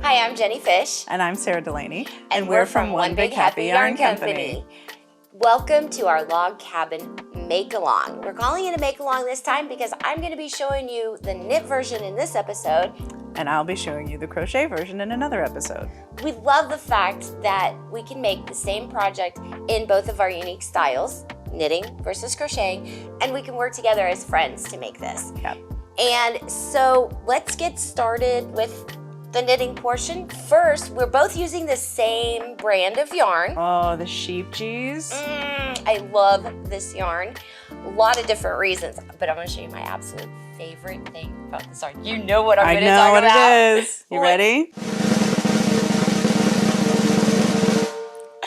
Hi, I'm Jenny Fish. And I'm Sarah Delaney. And we're from One Big Happy Yarn Company. Welcome to our log cabin make-along. We're calling it a make-along this time because I'm going to be showing you the knit version in this episode. And I'll be showing you the crochet version in another episode. We love the fact that we can make the same project in both of our unique styles, knitting versus crocheting, and we can work together as friends to make this. Yep. And so let's get started with the knitting portion. First, we're both using the same brand of yarn. Oh, the sheep cheese. I love this yarn. A lot of different reasons, but I'm going to show you my absolute favorite thing about this yarn. You know what I'm going to talk about. I know what it is. You ready?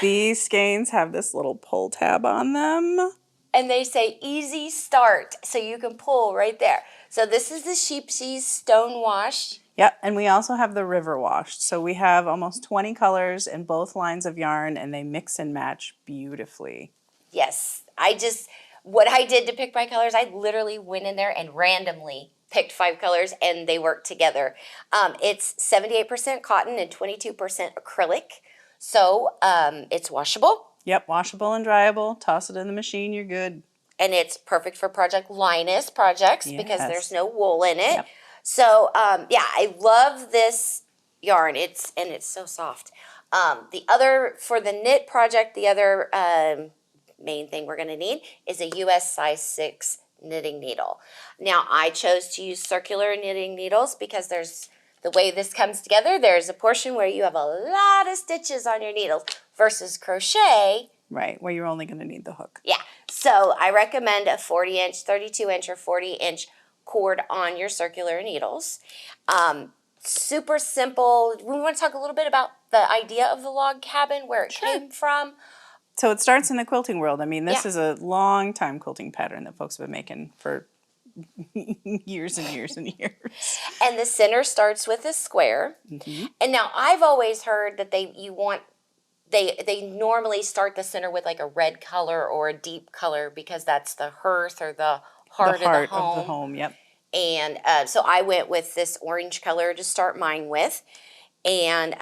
These skeins have this little pull tab on them. And they say easy start, so you can pull right there. So this is the Sheepsies Stone Wash. Yep, and we also have the river washed. So we have almost 20 colors in both lines of yarn, and they mix and match beautifully. Yes, what I did to pick my colors, I literally went in there and randomly picked 5 colors, and they work together. It's 78% cotton and 22% acrylic, so it's washable. Yep, washable and dryable. Toss it in the machine, you're good. And it's perfect for Project Linus projects because there's no wool in it. Yep. So, yeah, I love this yarn. It's so soft. For the knit project, the other main thing we're going to need is a US size 6 knitting needle. Now, I chose to use circular knitting needles because the way this comes together, there's a portion where you have a lot of stitches on your needles versus crochet. Right, where you're only going to need the hook. Yeah, so I recommend a 40-inch, 32-inch, or 40-inch cord on your circular needles. Super simple. We want to talk a little bit about the idea of the log cabin, where it came from. So it starts in the quilting world. I mean, this is a long time quilting pattern that folks have been making for years and years and years. And the center starts with a square. Mm-hmm. And now I've always heard that they normally start the center with like a red color or a deep color because that's the hearth or the heart of the home. Yep. And so I went with this orange color to start mine with. And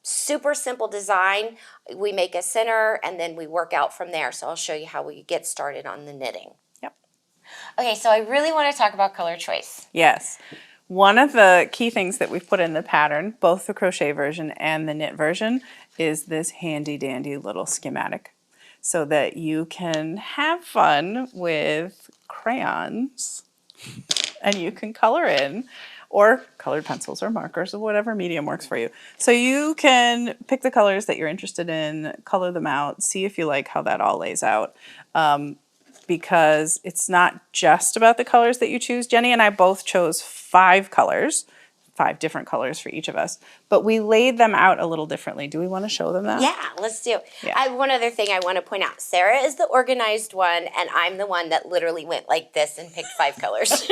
super simple design. We make a center and then we work out from there. So I'll show you how we get started on the knitting. Yep. Okay, so I really want to talk about color choice. Yes. One of the key things that we've put in the pattern, both the crochet version and the knit version, is this handy dandy little schematic so that you can have fun with crayons and you can color in, or colored pencils or markers or whatever medium works for you. So you can pick the colors that you're interested in, color them out, see if you like how that all lays out. Because it's not just about the colors that you choose. Jenny and I both chose 5 colors, 5 different colors for each of us, but we laid them out a little differently. Do we want to show them that? Yeah, let's do. Yeah. One other thing I want to point out. Sarah is the organized one, and I'm the one that literally went like this and picked 5 colors.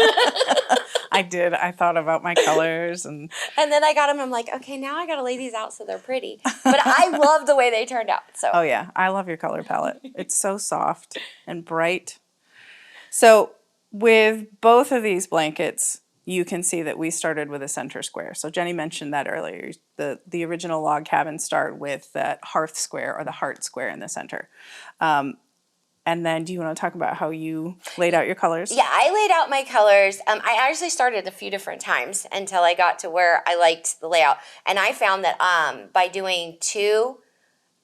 I did. I thought about my colors. And then I got them. I'm like, okay, now I got to lay these out so they're pretty. But I love the way they turned out. So. Oh, yeah. I love your color palette. It's so soft and bright. So with both of these blankets, you can see that we started with a center square. So Jenny mentioned that earlier. The original log cabin start with that hearth square or the heart square in the center. And then do you want to talk about how you laid out your colors? Yeah, I laid out my colors. I actually started a few different times until I got to where I liked the layout. And I found that by doing 2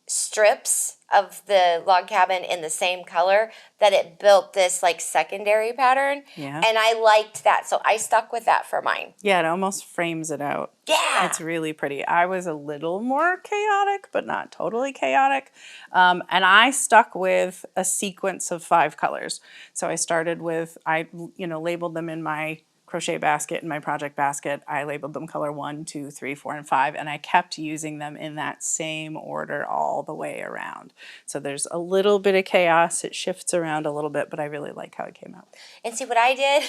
strips of the log cabin in the same color, that it built this like secondary pattern. Yeah. And I liked that, so I stuck with that for mine. Yeah, it almost frames it out. Yeah. It's really pretty. I was a little more chaotic, but not totally chaotic. And I stuck with a sequence of 5 colors. So I started with, I labeled them in my crochet basket, in my project basket. I labeled them color 1, 2, 3, 4, and 5, and I kept using them in that same order all the way around. So there's a little bit of chaos. It shifts around a little bit, but I really like how it came out. And see what I did?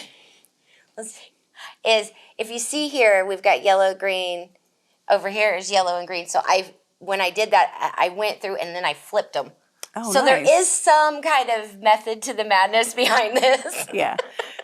Is if you see here, we've got yellow, green. Over here is yellow and green. So when I did that, I went through and then I flipped them. Oh, so nice. There is some kind of method to the madness behind this. Yeah.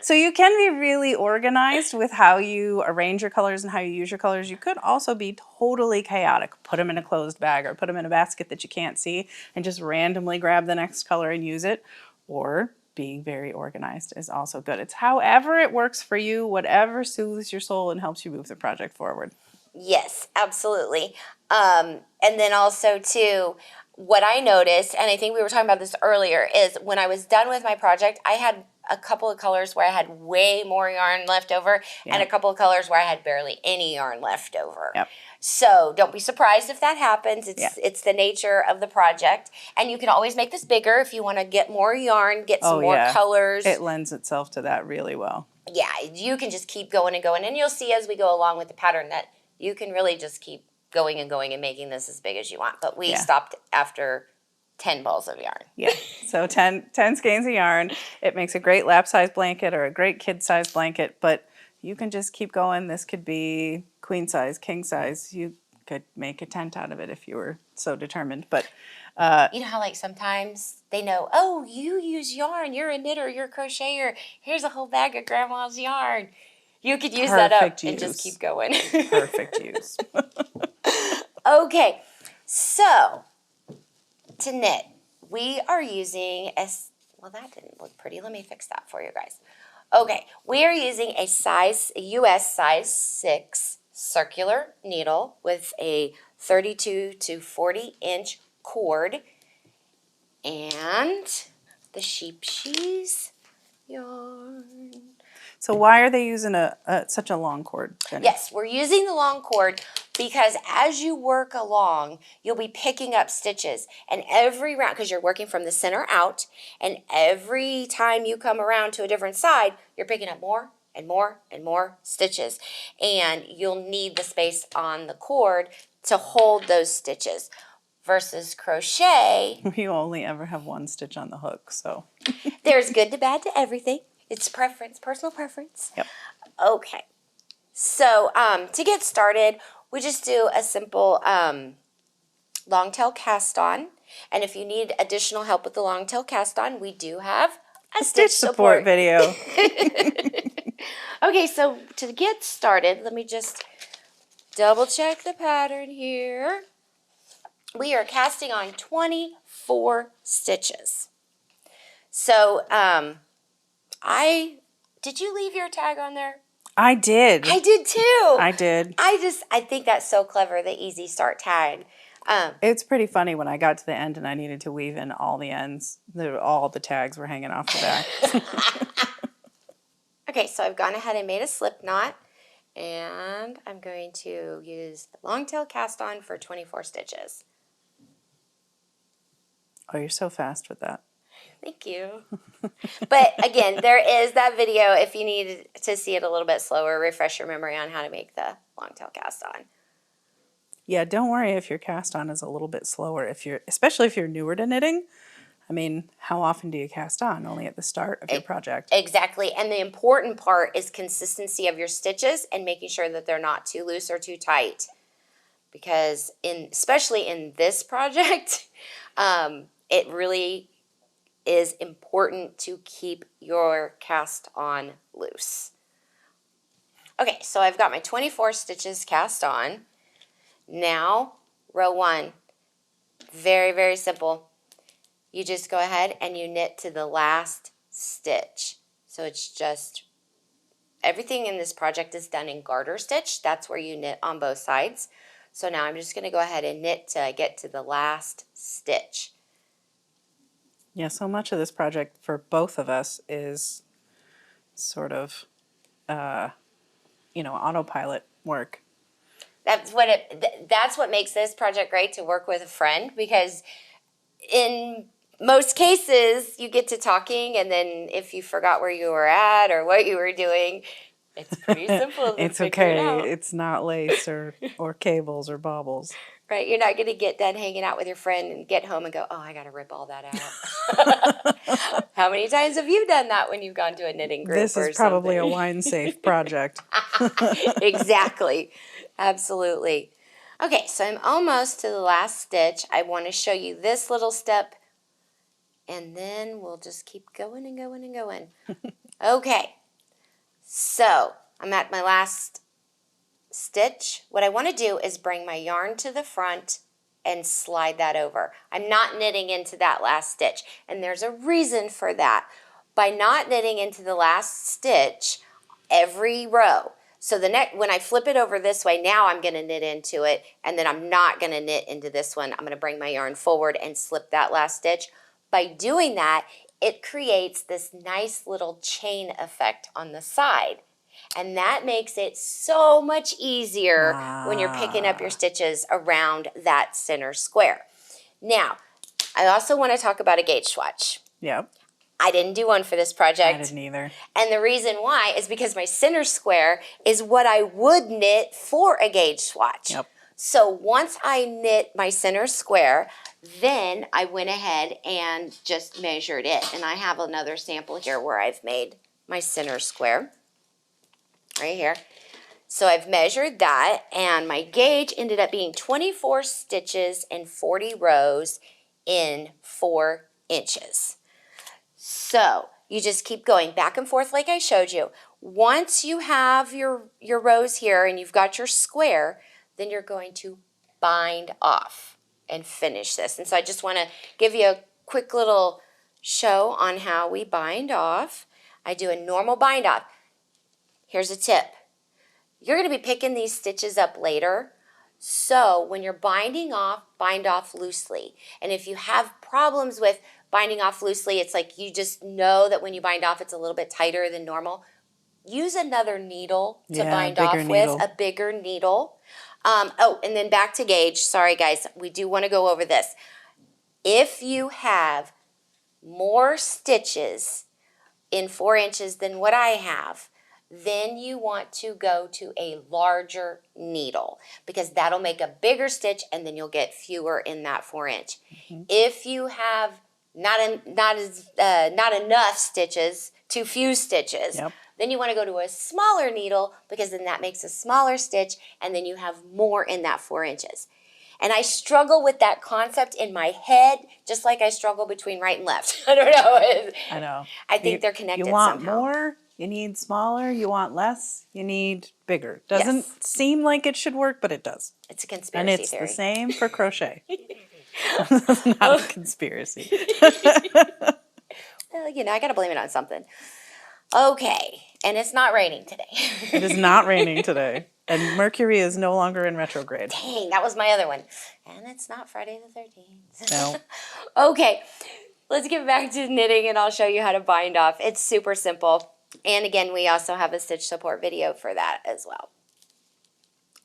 So you can be really organized with how you arrange your colors and how you use your colors. You could also be totally chaotic. Put them in a closed bag or put them in a basket that you can't see and just randomly grab the next color and use it. Or being very organized is also good. It's however it works for you, whatever soothes your soul and helps you move the project forward. Yes, absolutely. And then also too, what I noticed, and I think we were talking about this earlier, is when I was done with my project, I had a couple of colors where I had way more yarn left over and a couple of colors where I had barely any yarn left over. Yep. So don't be surprised if that happens. It's the nature of the project. And you can always make this bigger if you want to get more yarn, get some more colors. It lends itself to that really well. Yeah, you can just keep going and going. And you'll see as we go along with the pattern that you can really just keep going and going and making this as big as you want. But we stopped after 10 balls of yarn. Yeah, so 10 skeins of yarn. It makes a great lap size blanket or a great kid size blanket, but you can just keep going. This could be queen size, king size. You could make a tent out of it if you were so determined. But you know how like sometimes they know, oh, you use yarn, you're a knitter, you're a crocheter, here's a whole bag of grandma's yarn. You could use that up and just keep going. Perfect use. Okay, so to knit, we are using well, that didn't look pretty. Let me fix that for you guys. Okay, we are using a US size 6 circular needle with a 32 to 40 inch cord and the sheep sheaves yarn. So why are they using such a long cord, Jenny? Yes, we're using the long cord because as you work along, you'll be picking up stitches. And every round, because you're working from the center out, and every time you come around to a different side, you're picking up more and more and more stitches. And you'll need the space on the cord to hold those stitches. Versus crochet, You only ever have one stitch on the hook, so. there's good to bad to everything. It's preference, personal preference. Yep. Okay. So to get started, we just do a simple long tail cast on. And if you need additional help with the long tail cast on, we do have a stitch support video. Okay, so to get started, let me just double check the pattern here. We are casting on 24 stitches. So did you leave your tag on there? I did. I did too. I did. I think that's so clever, the easy start tag. It's pretty funny when I got to the end and I needed to weave in all the ends. All the tags were hanging off the back. Okay, so I've gone ahead and made a slip knot, and I'm going to use the long tail cast on for 24 stitches. Oh, you're so fast with that. Thank you. But again, there is that video if you need to see it a little bit slower, refresh your memory on how to make the long tail cast on. Yeah, don't worry if your cast on is a little bit slower. Especially if you're newer to knitting. I mean, how often do you cast on? Only at the start of your project. Exactly. And the important part is consistency of your stitches and making sure that they're not too loose or too tight. Because especially in this project, it really is important to keep your cast on loose. Okay, so I've got my 24 stitches cast on. Now, row 1, very, very simple. You just go ahead and you knit to the last stitch. So it's just, everything in this project is done in garter stitch. That's where you knit on both sides. So now I'm just going to go ahead and knit till I get to the last stitch. Yeah, so much of this project for both of us is sort of, autopilot work. That's what makes this project great to work with a friend, because in most cases you get to talking, and then if you forgot where you were at or what you were doing, it's pretty simple to It's figure it okay. out. It's not lace or cables or baubles. Right, you're not going to get done hanging out with your friend and get home and go, oh, I got to rip all that out. How many times have you done that when you've gone to a knitting group? This is probably a wine-safe project. Exactly. Absolutely. Okay, so I'm almost to the last stitch. I want to show you this little step, and then we'll just keep going and going and going. Okay, So I'm at my last stitch. What I want to do is bring my yarn to the front and slide that over. I'm not knitting into that last stitch, and there's a reason for that. By not knitting into the last stitch every row, so when I flip it over this way, now I'm going to knit into it, and then I'm not going to knit into this one. I'm going to bring my yarn forward and slip that last stitch. By doing that, it creates this nice little chain effect on the side. And that makes it so much easier when you're picking up your stitches around that center square. Now, I also want to talk about a gauge swatch. Yep. I didn't do one for this project. I didn't either. And the reason why is because my center square is what I would knit for a gauge swatch. Yep. So once I knit my center square, then I went ahead and just measured it. And I have another sample here where I've made my center square right here. So I've measured that, and my gauge ended up being 24 stitches and 40 rows in 4 inches. So you just keep going back and forth like I showed you. Once you have your rows here and you've got your square, then you're going to bind off and finish this. And so I just want to give you a quick little show on how we bind off. I do a normal bind off. Here's a tip. You're going to be picking these stitches up later. So when you're binding off, bind off loosely. And if you have problems with binding off loosely, it's like you just know that when you bind off, it's a little bit tighter than normal. Use another needle to bind off with, a bigger needle. Oh, and then back to gauge. Sorry, guys. We do want to go over this. If you have more stitches in 4 inches than what I have, then you want to go to a larger needle because that'll make a bigger stitch and then you'll get fewer in that 4 inch. Mm-hmm. If you have not enough stitches, too few stitches, then you want to go to a smaller needle because then that makes a smaller stitch and then you have more in that 4 inches. And I struggle with that concept in my head, just like I struggle between right and left. I don't know. I know. I think they're connected somehow. You want somehow. more, you need smaller. You want less, you need bigger. Doesn't seem like it should work, but it does. It's a conspiracy and it's theory. The same for crochet. It's not a conspiracy. Well, I got to blame it on something. Okay, and it's not raining today. It is not raining today. And Mercury is no longer in retrograde. Dang, that was my other one. And it's not Friday the 13th. No. Okay, let's get back to knitting and I'll show you how to bind off. It's super simple. And again, we also have a stitch support video for that as well.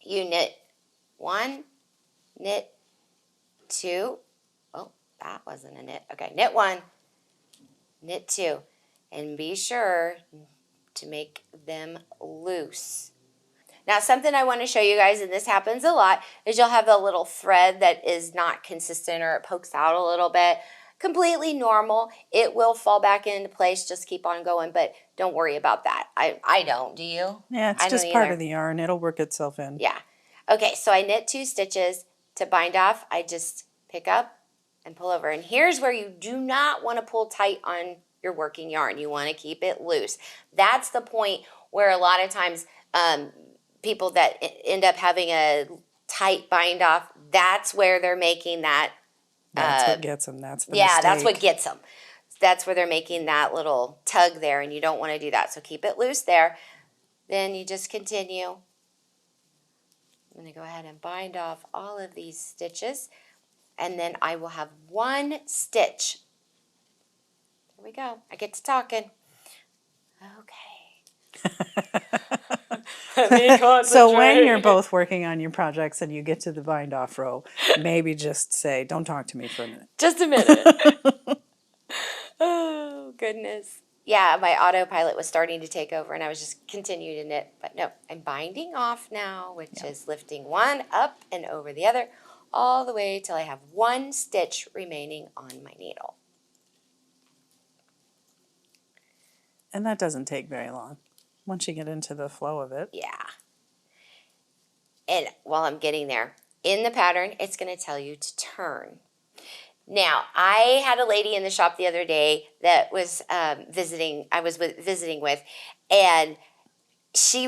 You knit 1, knit 2. Oh, that wasn't a knit. Okay, knit 1, knit 2. And be sure to make them loose. Now, something I want to show you guys, and this happens a lot, is you'll have a little thread that is not consistent or it pokes out a little bit. Completely normal. It will fall back into place. Just keep on going, but don't worry about that. I don't. Do you? Yeah, it's just part of the yarn. It'll work itself in. Yeah. Okay, so I knit 2 stitches. To bind off, I just pick up and pull over. And here's where you do not want to pull tight on your working yarn. You want to keep it loose. That's the point where a lot of times people that end up having a tight bind off, that's where they're making that. That's what gets them. That's the mistake. That's what gets them. That's where they're making that little tug there, and you don't want to do that. So keep it loose there. Then you just continue. I'm going to go ahead and bind off all of these stitches, and then I will have 1 stitch. There we go. I get to talking. Okay. So when you're both working on your projects and you get to the bind off row, maybe just say, don't talk to me for a minute. Just a minute. Oh, goodness. Yeah, my autopilot was starting to take over and I was just continuing to knit. But no, I'm binding off now, which is lifting 1 up and over the other all the way till I have 1 stitch remaining on my needle. And that doesn't take very long once you get into the flow of it. Yeah. And while I'm getting there, in the pattern, it's going to tell you to turn. Now, I had a lady in the shop the other day that was visiting with, and she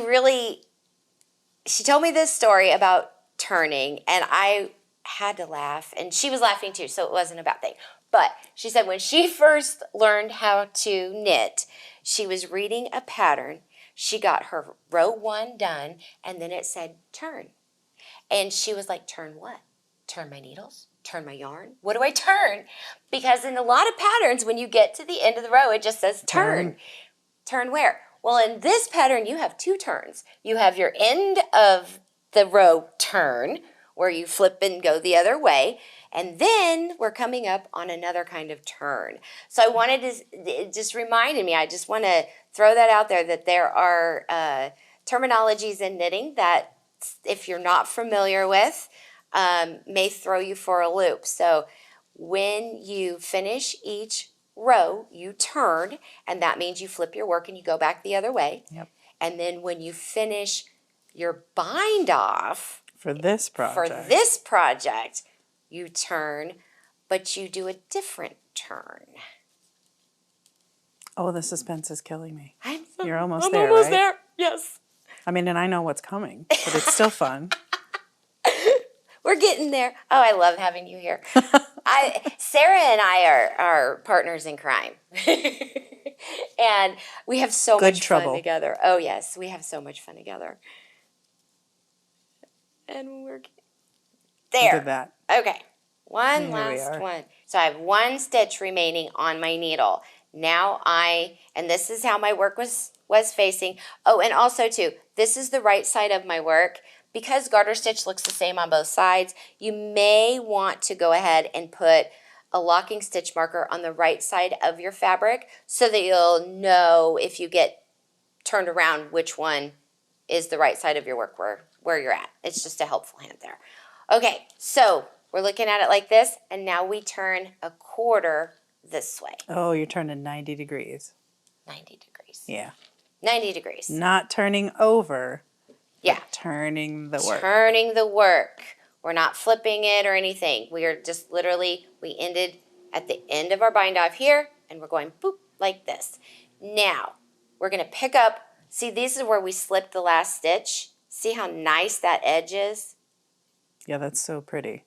told me this story about turning, and I had to laugh, and she was laughing too, so it wasn't a bad thing. But she said when she first learned how to knit, she was reading a pattern. She got her row 1 done, and then it said turn. And she was like, turn what? Turn my needles? Turn my yarn? What do I turn? Because in a lot of patterns, when you get to the end of the row, it just says turn. Turn where? Well, in this pattern, you have 2 turns. You have your end of the row turn, where you flip and go the other way, and then we're coming up on another kind of turn. So I wanted to, it just reminded me, I just want to throw that out there, that there are terminologies in knitting that if you're not familiar with, may throw you for a loop. So when you finish each row, you turn, and that means you flip your work and you go back the other way. Yep. And then when you finish your bind off For this project, you turn, but you do a different turn. Oh, the suspense is killing me. I'm almost I'm there, almost right? there. Yes. I mean, and I know what's coming, but it's still fun. We're getting there. Oh, I love having you here. Sarah and I are partners in crime. And we have so Good much trouble. fun together. Oh, yes. We have so much fun together. And we're We there. did that. Okay. One Here we last are. one. So I have 1 stitch remaining on my needle. Now and this is how my work was facing. Oh, and also too, this is the right side of my work. Because garter stitch looks the same on both sides, you may want to go ahead and put a locking stitch marker on the right side of your fabric so that you'll know if you get turned around which one is the right side of your work where you're at. It's just a helpful hint there. Okay, so we're looking at it like this, and now we turn a quarter this way. Oh, you're turning 90 degrees. 90 degrees. Yeah. 90 degrees. Not turning over. Yeah. Turning the work. Turning the work. We're not flipping it or anything. We are just literally, we ended at the end of our bind off here, and we're going boop like this. Now, we're going to pick up, see, this is where we slipped the last stitch. See how nice that edge is? Yeah, that's so pretty.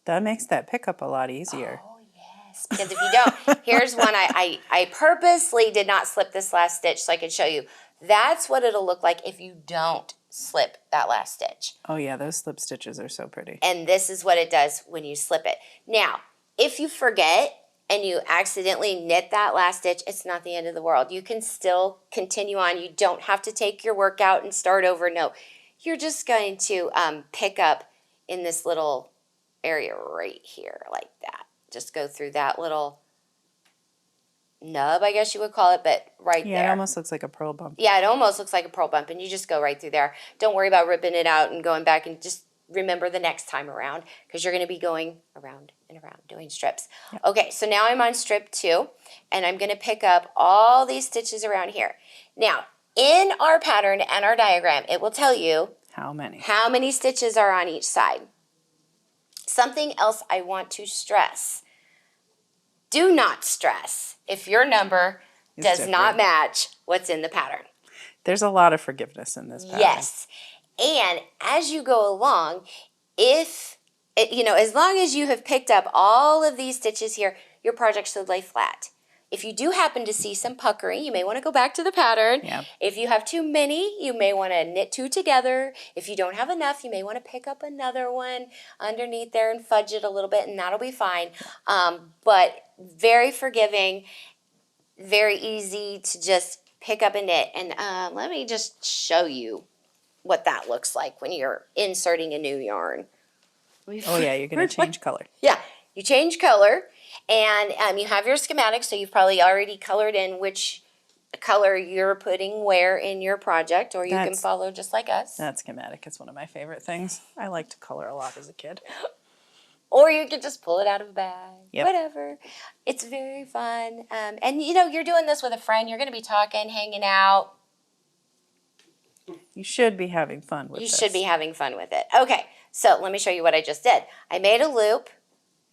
That makes that pickup a lot easier. Oh, yes. Because if you don't, here's one I purposely did not slip this last stitch so I could show you. That's what it'll look like if you don't slip that last stitch. Oh, yeah, those slip stitches are so pretty. And this is what it does when you slip it. Now, if you forget and you accidentally knit that last stitch, it's not the end of the world. You can still continue on. You don't have to take your work out and start over. No, you're just going to pick up in this little area right here like that. Just go through that little nub, I guess you would call it, but right there. Yeah, it almost looks like a pearl bump. Yeah, it almost looks like a pearl bump, and you just go right through there. Don't worry about ripping it out and going back, and just remember the next time around, because you're going to be going around and around doing strips. Yep. Okay, so now I'm on strip 2, and I'm going to pick up all these stitches around here. Now, in our pattern and our diagram, it will tell you how many stitches are on each side. Something else I want to stress. Do not stress if your number does not match what's in the pattern. There's a lot of forgiveness in this pattern. Yes. And as you go along, as long as you have picked up all of these stitches here, your project should lay flat. If you do happen to see some puckering, you may want to go back to the pattern. Yep. If you have too many, you may want to knit 2 together. If you don't have enough, you may want to pick up another one underneath there and fudge it a little bit, and that'll be fine. But very forgiving, very easy to just pick up and knit. And let me just show you what that looks like when you're inserting a new yarn. Oh yeah, you're going to change color. Yeah, you change color, and you have your schematic, so you've probably already colored in which color you're putting where in your project, or you can follow just like us. That schematic is one of my favorite things. I like to color a lot as a kid. Or you can just pull it out of a bag. Yep. Whatever. It's very fun. And you're doing this with a friend. You're going to be talking, hanging out. You should be having fun with this. You should be having fun with it. Okay, so let me show you what I just did. I made a loop.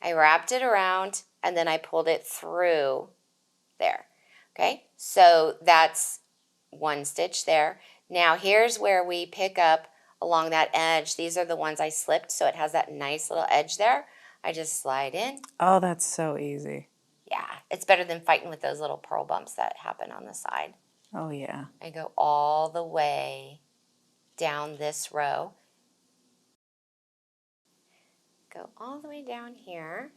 I wrapped it around, and then I pulled it through there. Okay, so that's one stitch there. Now here's where we pick up along that edge. These are the ones I slipped, so it has that nice little edge there. I just slide in. Oh, that's so easy. Yeah, it's better than fighting with those little purl bumps that happen on the side. Oh, yeah. I go all the way down this row. Go all the way down here.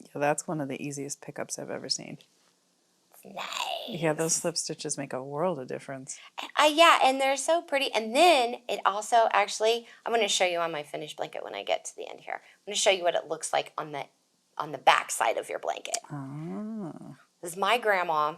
Yeah, that's one of the easiest pickups I've ever seen. Nice. Yeah, those slip stitches make a world of difference. Yeah, and they're so pretty. And then it also actually, I'm going to show you on my finished blanket when I get to the end here. I'm going to show you what it looks like on the back side of your blanket. Oh. This is my grandma.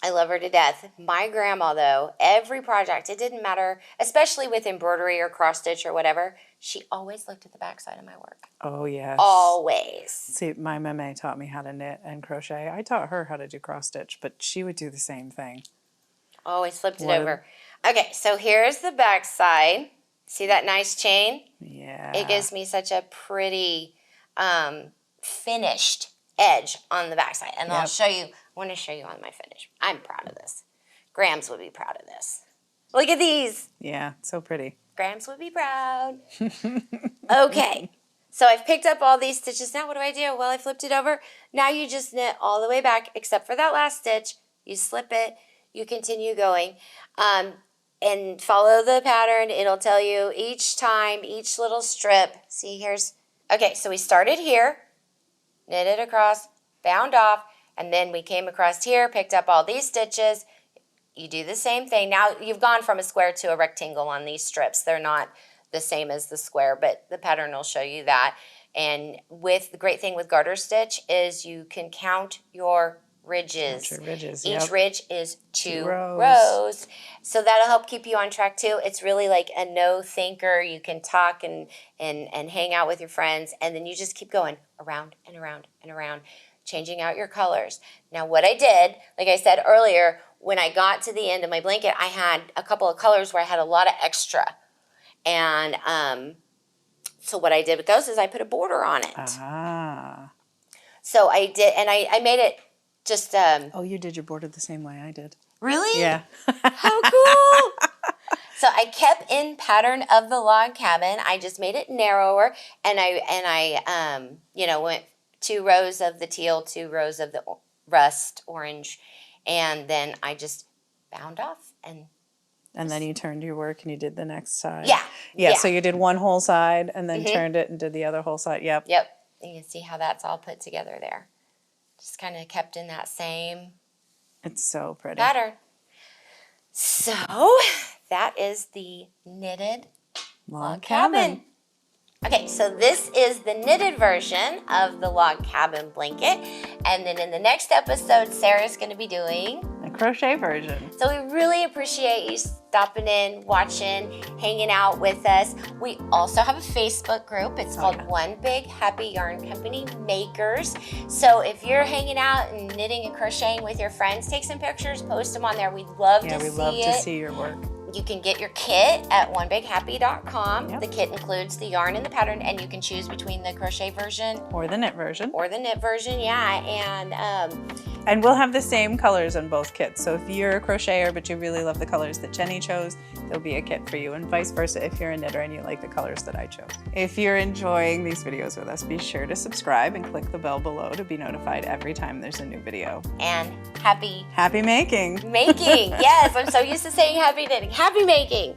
I love her to death. My grandma, though, every project, it didn't matter, especially with embroidery or cross stitch or whatever, she always looked at the back side of my work. Oh, yes. Always. See, my mama taught me how to knit and crochet. I taught her how to do cross stitch, but she would do the same thing. Always flipped it over. Okay, so here's the back side. See that nice chain? Yeah. It gives me such a pretty finished edge on the back side. And I'll show you, I want to show you on my finish. I'm proud of this. Grams would be proud of this. Look at these. Yeah, so pretty. Grams would be proud. Okay, so I've picked up all these stitches. Now what do I do? Well, I flipped it over. Now you just knit all the way back except for that last stitch. You slip it. You continue going. And follow the pattern. It'll tell you each time, each little strip. See, here's, okay, so we started here, knitted across, bound off, and then we came across here, picked up all these stitches. You do the same thing. Now you've gone from a square to a rectangle on these strips. They're not the same as the square, but the pattern will show you that. And with the great thing with garter stitch is you can count your ridges. Count your ridges, Each yep. ridge is two rows. rows. So that'll help keep you on track too. It's really like a no thinker. You can talk and hang out with your friends, and then you just keep going around and around and around, changing out your colors. Now what I did, like I said earlier, when I got to the end of my blanket, I had a couple of colors where I had a lot of extra. And so what I did with those is I put a border on it. Ah. So I did, and I made it just... Oh, you did your border the same way I did. Really? Yeah. How cool! So I kept in pattern of the log cabin. I just made it narrower, and I went 2 rows of the teal, 2 rows of the rust orange, and then I just bound off and then you turned your work and you did the next side. Yeah. Yeah, so you did one whole side and then turned it and did the other whole side. Yep. Yep. You can see how that's all put together there. Just kind of kept in that same It's so pretty. pattern. So that is the knitted log cabin. Okay, so this is the knitted version of the log cabin blanket. And then in the next episode, Sarah's going to be doing A crochet version. So we really appreciate you stopping in, watching, hanging out with us. We also have a Facebook group. It's called One Big Happy Yarn Company Makers. So if you're hanging out and knitting and crocheting with your friends, take some pictures, post them on there. We'd love to see it. Yeah, we love to see your work. You can get your kit at onebighappy.com. Yep. The kit includes the yarn and the pattern, and you can choose between the crochet version Or the knit version. or the knit version, yeah. And we'll have the same colors on both kits. So if you're a crocheter but you really love the colors that Jenny chose, there'll be a kit for you, and vice versa if you're a knitter and you like the colors that I chose. If you're enjoying these videos with us, be sure to subscribe and click the bell below to be notified every time there's a new video. And happy Happy making! making. Yes, I'm so used to saying happy knitting. Happy making.